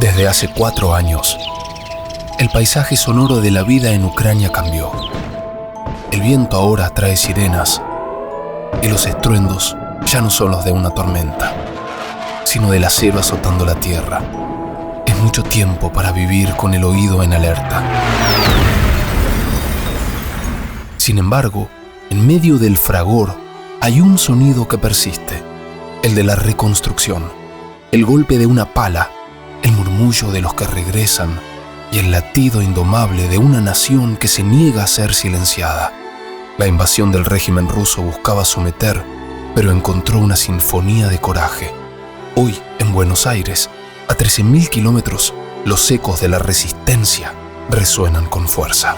Desde hace 4 años, el paisaje sonoro de la vida en Ucrania cambió. El viento ahora trae sirenas y los estruendos ya no son los de una tormenta, sino del acero azotando la tierra. Es mucho tiempo para vivir con el oído en alerta. Sin embargo, en medio del fragor hay un sonido que persiste, el de la reconstrucción, el golpe de una pala, el murmullo de los que regresan y el latido indomable de una nación que se niega a ser silenciada. La invasión del régimen ruso buscaba someter, pero encontró una sinfonía de coraje. Hoy, en Buenos Aires, a 13.000 kilómetros, los ecos de la resistencia resuenan con fuerza.